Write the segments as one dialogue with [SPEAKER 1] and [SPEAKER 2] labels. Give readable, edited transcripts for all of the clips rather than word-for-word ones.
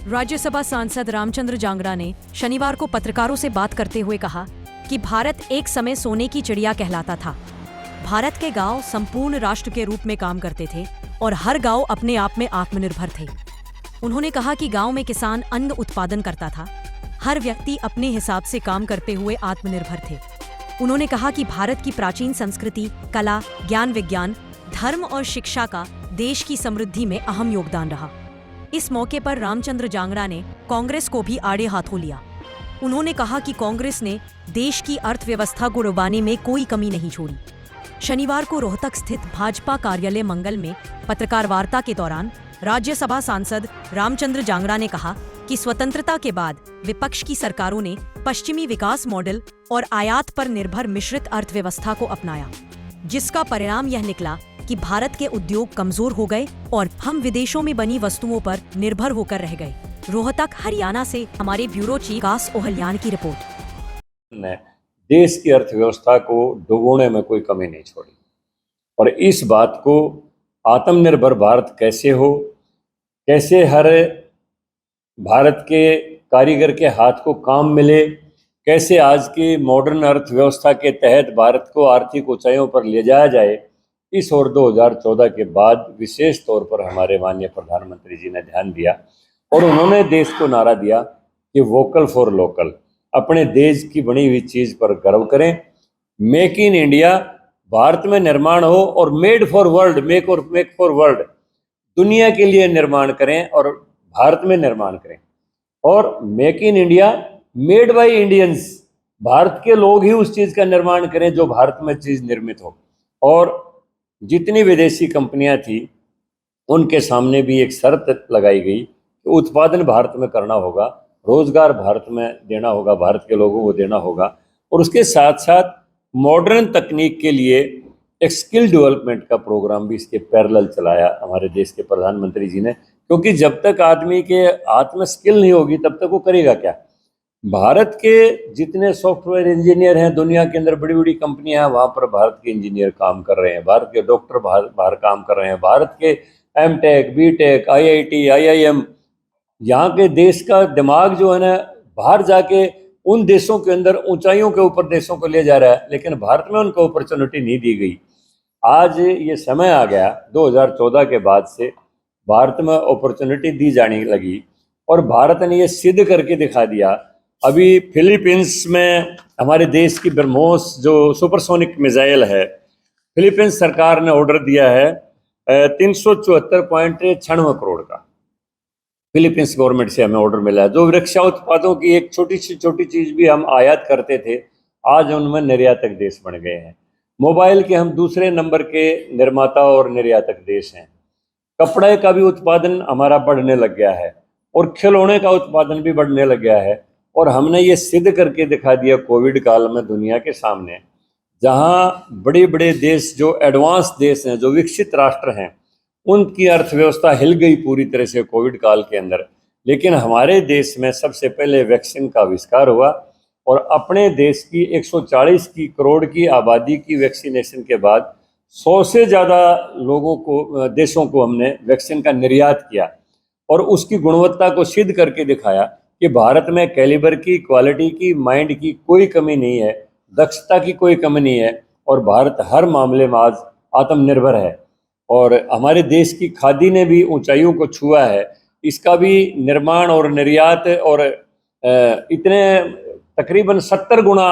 [SPEAKER 1] राज्यसभा सांसद रामचंद्र जांगड़ा ने शनिवार को पत्रकारों से बात करते हुए कहा कि भारत एक समय सोने की चिड़िया कहलाता था। भारत के गांव संपूर्ण राष्ट्र के रूप में काम करते थे और हर गांव अपने आप में आत्मनिर्भर थे। उन्होंने कहा कि गांव में किसान अन्न उत्पादन करता था, हर व्यक्ति अपने हिसाब से काम करते हुए आत्मनिर्भर थे। उन्होंने कहा कि भारत की प्राचीन संस्कृति, कला, ज्ञान विज्ञान, धर्म और शिक्षा का देश की समृद्धि में अहम योगदान रहा। इस मौके पर रामचंद्र जांगड़ा ने कांग्रेस को भी आड़े हाथों लिया। उन्होंने कहा कि कांग्रेस ने देश की अर्थव्यवस्था को डुबाने में कोई कमी नहीं छोड़ी। शनिवार को रोहतक स्थित भाजपा कार्यालय मंगल में पत्रकार वार्ता के दौरान राज्यसभा सांसद रामचंद्र जांगड़ा ने कहा कि स्वतंत्रता के बाद विपक्ष की सरकारों ने पश्चिमी विकास मॉडल और आयात पर निर्भर मिश्रित अर्थव्यवस्था को अपनाया, जिसका परिणाम यह निकला कि भारत के उद्योग कमजोर हो गए और हम विदेशों में बनी वस्तुओं पर निर्भर होकर रह गए। रोहतक, हरियाणा से हमारे ब्यूरो चीफ विकास ओहलियान की रिपोर्ट।
[SPEAKER 2] ने देश की अर्थव्यवस्था को डुबोने में कोई कमी नहीं छोड़ी और इस बात को आत्मनिर्भर भारत कैसे हो, कैसे हर भारत के कारीगर के हाथ को काम मिले, कैसे आज की मॉडर्न अर्थव्यवस्था के तहत भारत को आर्थिक ऊंचाइयों पर ले जाया जाए, इस और 2014 के बाद विशेष तौर पर हमारे माननीय प्रधानमंत्री जी ने ध्यान दिया और उन्होंने देश को नारा दिया कि वोकल फॉर लोकल, अपने देश की बनी हुई चीज पर गर्व करें, मेक इन इंडिया, भारत में निर्माण हो और made for world, make for world, दुनिया के लिए निर्माण करें और भारत में निर्माण करें। और make in India made by Indians, Bharat के लोग ही उस चीज का निर्माण करें जो भारत में चीज निर्मित हो। और जितनी विदेशी कंपनियां थी उनके सामने भी एक शर्त लगाई गई कि उत्पादन भारत में करना होगा, रोजगार भारत में देना होगा, भारत के लोगों को देना होगा और उसके साथ साथ मॉडर्न तकनीक के लिए एक स्किल डेवलपमेंट का प्रोग्राम भी इसके पैरेलल चलाया हमारे देश के प्रधानमंत्री जी ने, क्योंकि जब तक आदमी के हाथ में स्किल नहीं होगी तब तक वो करेगा क्या। भारत के जितने सॉफ्टवेयर इंजीनियर हैं, दुनिया के अंदर बड़ी बड़ी कंपनियां हैं, वहाँ पर भारत के इंजीनियर काम कर रहे हैं, भारत के डॉक्टर बाहर काम कर रहे हैं, भारत के एमटेक, बीटेक, आईआईटी, आईआईएम, यहाँ के देश का दिमाग जो है ना बाहर जाके उन देशों के अंदर ऊंचाइयों के ऊपर देशों को ले जा रहा है, लेकिन भारत में उनको अपॉर्चुनिटी नहीं दी गई। आज ये समय आ गया 2014 के बाद से भारत में अपॉर्चुनिटी दी जाने लगी और भारत ने ये सिद्ध करके दिखा दिया। अभी फिलीपींस में हमारे देश की ब्रह्मोस जो सुपरसोनिक मिसाइल है, फिलीपींस सरकार ने ऑर्डर दिया है 374.96 करोड़ का। फिलीपींस गवर्नमेंट से हमें ऑर्डर मिला है। जो रक्षा उत्पादों की एक छोटी चीज भी हम आयात करते थे, आज उनमें निर्यातक देश बन गए हैं। मोबाइल के हम दूसरे नंबर के निर्माता और निर्यातक देश हैं। कपड़े का भी उत्पादन हमारा बढ़ने लग गया है और खिलौने का उत्पादन भी बढ़ने लग गया है। और हमने ये सिद्ध करके दिखा दिया कोविड काल में दुनिया के सामने, जहाँ बड़े बड़े देश जो एडवांस देश हैं, जो विकसित राष्ट्र हैं, उनकी अर्थव्यवस्था हिल गई पूरी तरह से कोविड काल के अंदर। लेकिन हमारे देश में सबसे पहले वैक्सीन का आविष्कार हुआ और अपने देश की 140 करोड़ की आबादी की वैक्सीनेशन के बाद 100 से ज़्यादा लोगों को, देशों को हमने वैक्सीन का निर्यात किया और उसकी गुणवत्ता को सिद्ध करके दिखाया कि भारत में कैलिबर की, क्वालिटी की, माइंड की कोई कमी नहीं है, दक्षता की कोई कमी नहीं है और भारत हर मामले में आज आत्मनिर्भर है। और हमारे देश की खादी ने भी ऊंचाइयों को छुआ है, इसका भी निर्माण और निर्यात और इतने तकरीबन 70 गुना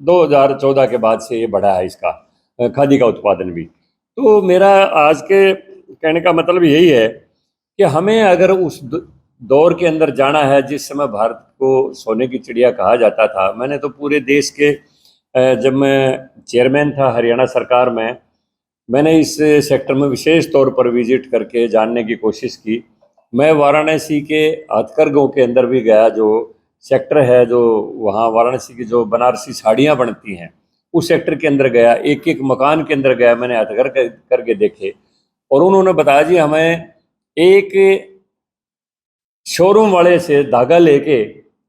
[SPEAKER 2] 2014 के बाद से ये बढ़ा है इसका खादी का उत्पादन भी। तो मेरा आज के कहने का मतलब यही है कि हमें अगर उस दौर के अंदर जाना है जिस समय भारत को सोने की चिड़िया कहा जाता था। मैंने तो पूरे देश के, जब मैं चेयरमैन था हरियाणा सरकार में, मैंने इस सेक्टर में विशेष तौर पर विजिट करके जानने की कोशिश की। मैं वाराणसी के हथकरघों के अंदर भी गया, जो सेक्टर है जो वहाँ वाराणसी की जो बनारसी साड़ियाँ बनती हैं उस सेक्टर के अंदर गया, एक एक मकान के अंदर गया, मैंने हथकर करके देखे और उन्होंने बताया जी हमें एक शोरूम वाले से धागा लेके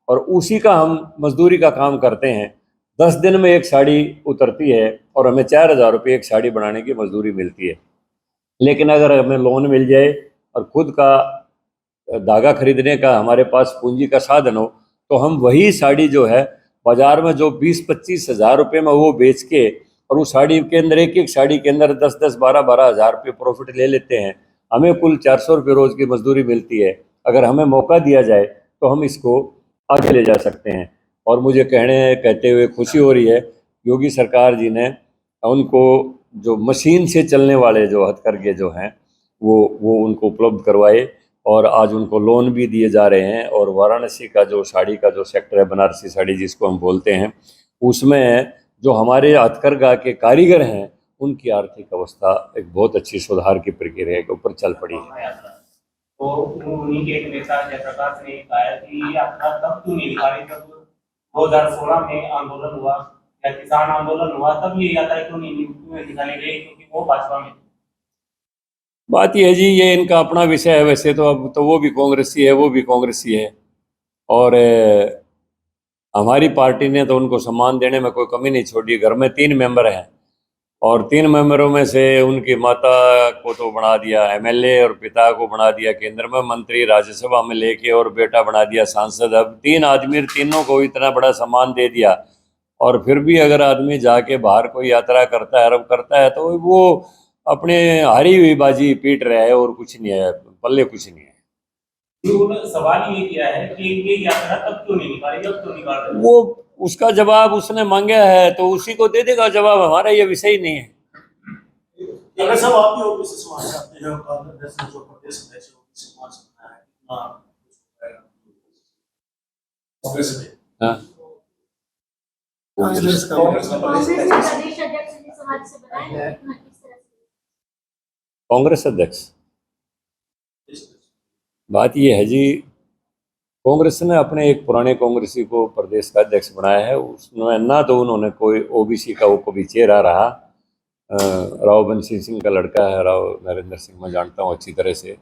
[SPEAKER 2] और उसी का हम मजदूरी का काम करते हैं, 10 दिन में एक साड़ी उतरती है और हमें 4,000 रुपये एक साड़ी बनाने की मजदूरी मिलती है। लेकिन अगर हमें लोन मिल जाए और खुद का धागा खरीदने का हमारे पास पूंजी का साधन हो, तो हम वही साड़ी जो है बाजार में जो 20-25 हज़ार रुपये में वो बेच के, और उस साड़ी के अंदर एक एक साड़ी के अंदर 10-10, 12-12 हज़ार रुपये प्रॉफिट ले लेते हैं। हमें कुल 400 रुपये रोज़ की मजदूरी मिलती है। अगर हमें मौका दिया जाए तो हम इसको आगे ले जा सकते हैं। और मुझे कहते हुए खुशी हो रही है, योगी सरकार जी ने उनको जो मशीन से चलने वाले जो हथकरघे जो हैं वो उनको उपलब्ध करवाए, और आज उनको लोन भी दिए जा रहे हैं। और वाराणसी का जो साड़ी का जो सेक्टर है, बनारसी साड़ी जिसको हम बोलते हैं, उसमें जो हमारे हथकरघा के कारीगर हैं उनकी आर्थिक अवस्था एक बहुत अच्छी सुधार की प्रक्रिया के ऊपर चल पड़ी है।
[SPEAKER 3] तो उन्हीं के एक नेता जयप्रकाश ने कहा है कि ये यात्रा तब क्यों नहीं निकाली जब 2016 में आंदोलन हुआ या किसान आंदोलन हुआ, तब ये यात्रा क्यों नहीं निकाली गई, क्योंकि वो भाजपा में।
[SPEAKER 2] बात यह है जी, ये इनका अपना विषय है। वैसे तो अब तो वो भी कांग्रेसी है, वो भी कांग्रेसी है, और हमारी पार्टी ने तो उनको सम्मान देने में कोई कमी नहीं छोड़ी। घर में 3 मेंबर हैं, और 3 मेंबरों में से उनकी माता को तो बना दिया एमएलए, और पिता को बना दिया केंद्र में मंत्री, राज्यसभा में लेके, और बेटा बना दिया सांसद। अब 3 आदमी, तीनों को इतना बड़ा सम्मान दे दिया, और फिर भी अगर आदमी जाके बाहर कोई यात्रा करता है, अरब करता है, तो वो अपने हारी हुई बाजी पीट रहा है, और कुछ नहीं है, पल्ले कुछ नहीं है।
[SPEAKER 3] सवाल ये किया है कि ये यात्रा तब क्यों नहीं निकाली, जब क्यों निकाल रहे?
[SPEAKER 2] वो उसका जवाब उसने मांगा है तो उसी को दे देगा जवाब, हमारा ये विषय ही नहीं है।
[SPEAKER 4] अगर सब आप भी ओबीसी समाज से आते हैं, कांग्रेस ने जो प्रदेश अध्यक्ष ओबीसी समाज से बनाया है, कांग्रेस में
[SPEAKER 2] हाँ,
[SPEAKER 4] कांग्रेस का
[SPEAKER 5] कांग्रेस ने प्रदेश अध्यक्ष ने समाज से बनाया है, किस तरह से?
[SPEAKER 2] कांग्रेस अध्यक्ष, बात ये है जी, कांग्रेस ने अपने एक पुराने कांग्रेसी को प्रदेश का अध्यक्ष बनाया है। उसमें ना तो उन्होंने कोई ओबीसी का वो कभी चेहरा रहा। राव बंसी सिंह का लड़का है, राव नरेंद्र सिंह, मैं जानता हूँ अच्छी तरह से,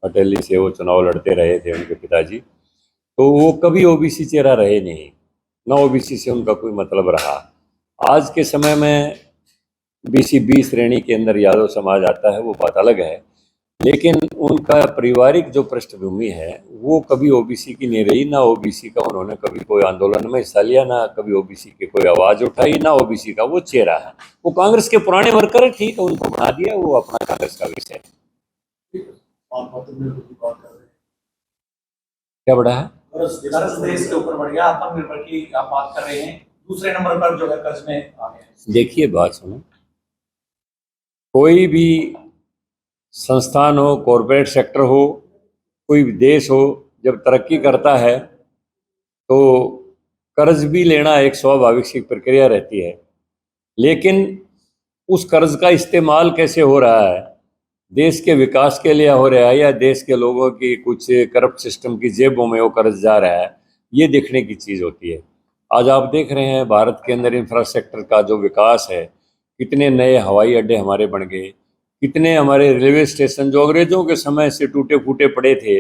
[SPEAKER 2] अटेली से वो चुनाव लड़ते रहे थे उनके पिताजी, तो वो कभी ओबीसी चेहरा रहे नहीं, ना ओबीसी से उनका कोई मतलब रहा। आज के समय में BC-B श्रेणी के अंदर यादव समाज आता है, वो बात अलग है, लेकिन उनका पारिवारिक जो पृष्ठभूमि है वो कभी ओबीसी की नहीं रही। ना ओबीसी का उन्होंने कभी कोई आंदोलन में हिस्सा लिया, ना कभी ओबीसी की कोई आवाज़ उठाई, ना ओबीसी का वो चेहरा है। वो कांग्रेस के पुराने वर्कर है, ठीक है, उनको बना दिया, वो अपना कांग्रेस का विषय है। क्या बढ़ा है?
[SPEAKER 4] कर्ज देश के ऊपर बढ़ गया, आत्मनिर्भर की आप बात कर रहे हैं, दूसरे नंबर पर जो है कर्ज में आ गए।
[SPEAKER 2] देखिए, बात सुनो, कोई भी संस्थान हो, कॉरपोरेट सेक्टर हो, कोई भी देश हो, जब तरक्की करता है तो कर्ज भी लेना एक स्वाभाविक सी प्रक्रिया रहती है, लेकिन उस कर्ज का इस्तेमाल कैसे हो रहा है, देश के विकास के लिए हो रहा है या देश के लोगों की कुछ करप्ट सिस्टम की जेबों में वो कर्ज जा रहा है, ये देखने की चीज़ होती है। आज आप देख रहे हैं भारत के अंदर इंफ्रास्ट्रक्चर का जो विकास है, कितने नए हवाई अड्डे हमारे बन गए, कितने हमारे रेलवे स्टेशन जो अंग्रेजों के समय से टूटे फूटे पड़े थे,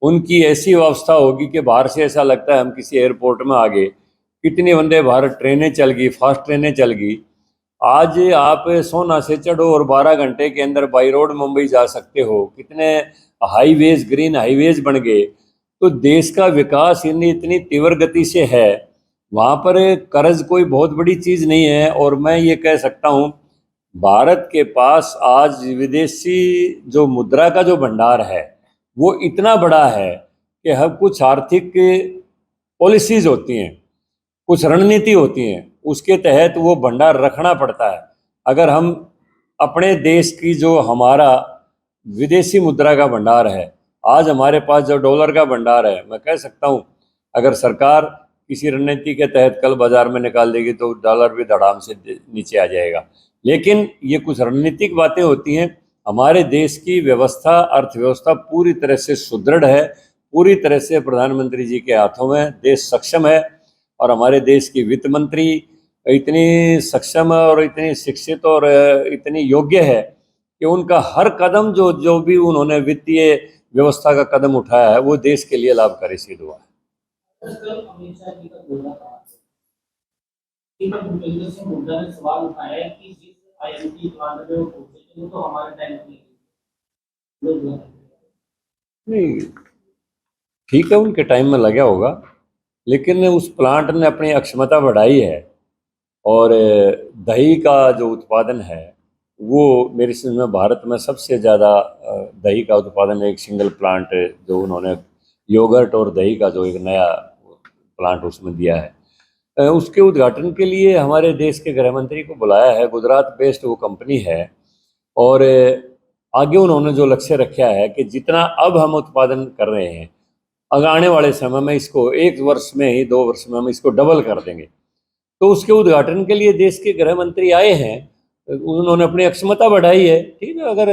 [SPEAKER 2] उनकी ऐसी व्यवस्था होगी कि बाहर से ऐसा लगता है हम किसी एयरपोर्ट में आ गए। कितनी वंदे भारत ट्रेनें चल गई, फास्ट ट्रेनें चल गई। आज आप सोना से चढ़ो और 12 घंटे के अंदर बाई रोड मुंबई जा सकते हो। कितने हाईवेज, ग्रीन हाईवेज बन गए। तो देश का विकास इतनी तीव्र गति से है, वहाँ पर कर्ज कोई बहुत बड़ी चीज़ नहीं है। और मैं ये कह सकता हूँ, भारत के पास आज विदेशी जो मुद्रा का जो भंडार है वो इतना बड़ा है कि हर कुछ आर्थिक पॉलिसीज होती हैं, कुछ रणनीति होती हैं, उसके तहत वो भंडार रखना पड़ता है। अगर हम अपने देश की जो हमारा विदेशी मुद्रा का भंडार है, आज हमारे पास जो डॉलर का भंडार है, मैं कह सकता हूँ अगर सरकार किसी रणनीति के तहत कल बाजार में निकाल देगी तो डॉलर भी धड़ाम से नीचे आ जाएगा। लेकिन ये कुछ रणनीतिक बातें होती हैं। हमारे देश की व्यवस्था, अर्थव्यवस्था पूरी तरह से सुदृढ़ है, पूरी तरह से प्रधानमंत्री जी के हाथों में देश सक्षम है। और हमारे देश की वित्त मंत्री इतनी सक्षम और इतनी शिक्षित और इतनी योग्य है कि उनका हर कदम जो भी उन्होंने वित्तीय व्यवस्था का कदम उठाया है वो देश के लिए लाभकारी सिद्ध हुआ है।
[SPEAKER 3] अमित शाह जी का बोलना था कि भूपेंद्र सिंह हुड्डा ने सवाल उठाया है कि जिस IMT प्लांट में वो पहुंचे थे तो हमारे टाइम में नहीं,
[SPEAKER 2] ठीक है, उनके टाइम में लगा होगा, लेकिन उस प्लांट ने अपनी अक्षमता बढ़ाई है। और दही का जो उत्पादन है वो मेरी समझ में भारत में सबसे ज़्यादा दही का उत्पादन एक सिंगल प्लांट जो उन्होंने योगर्ट और दही का जो एक नया प्लांट उसमें दिया है, उसके उद्घाटन के लिए हमारे देश के गृह मंत्री को बुलाया है। गुजरात बेस्ड वो कंपनी है और आगे उन्होंने जो लक्ष्य रखा है कि जितना अब हम उत्पादन कर रहे हैं, आने वाले समय में इसको 1 वर्ष में ही 2 वर्ष में हम इसको डबल कर देंगे। तो उसके उद्घाटन के लिए देश के गृह मंत्री आए हैं, उन्होंने अपनी अक्षमता बढ़ाई है। ठीक है, अगर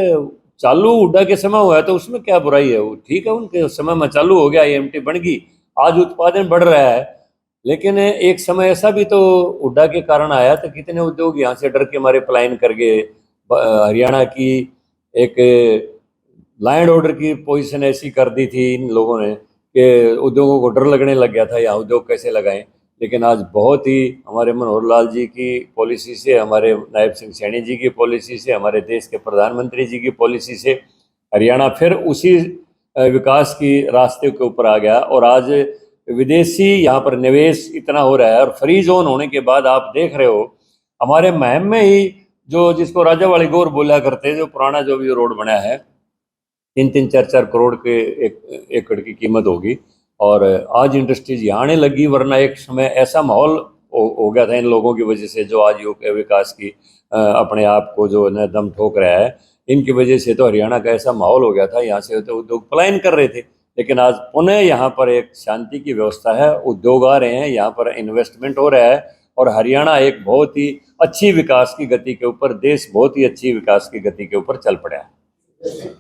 [SPEAKER 2] चालू हुड्डा के समय हुआ है तो उसमें क्या बुराई है, वो ठीक है, उनके समय में चालू हो गया, IMT बन गई, आज उत्पादन बढ़ रहा है। लेकिन एक समय ऐसा भी तो हुड्डा के कारण आया था, कितने उद्योग यहाँ से डर के मारे पलायन कर गए। हरियाणा की एक लैंड ऑर्डर की पोजीशन ऐसी कर दी थी इन लोगों ने कि उद्योगों को डर लगने लग गया था यहाँ उद्योग कैसे लगाएं। लेकिन आज बहुत ही हमारे मनोहर लाल जी की पॉलिसी से, हमारे नायब सिंह सैनी जी की पॉलिसी से, हमारे देश के प्रधानमंत्री जी की पॉलिसी से हरियाणा फिर उसी विकास की रास्ते के ऊपर आ गया। और आज विदेशी यहाँ पर निवेश इतना हो रहा है और फ्री जोन होने के बाद आप देख रहे हो हमारे महम में ही जो जिसको राजा वाली गौर बोला करते, जो पुराना जो भी रोड बना है 3-3, 4-4 करोड़ के एकड़ की कीमत होगी। और आज इंडस्ट्रीज यहाँ आने लगी, वरना एक समय ऐसा माहौल हो गया था इन लोगों की वजह से जो आज योग विकास की अपने आप को जो है दम ठोक रहा है, इनकी वजह से तो हरियाणा का ऐसा माहौल हो गया था, यहाँ से तो उद्योग पलायन कर रहे थे। लेकिन आज पुनः यहाँ पर एक शांति की व्यवस्था है, उद्योग आ रहे हैं, यहाँ पर इन्वेस्टमेंट हो रहा है और हरियाणा एक बहुत ही अच्छी विकास की गति के ऊपर, देश बहुत ही अच्छी विकास की गति के ऊपर चल पड़ा है।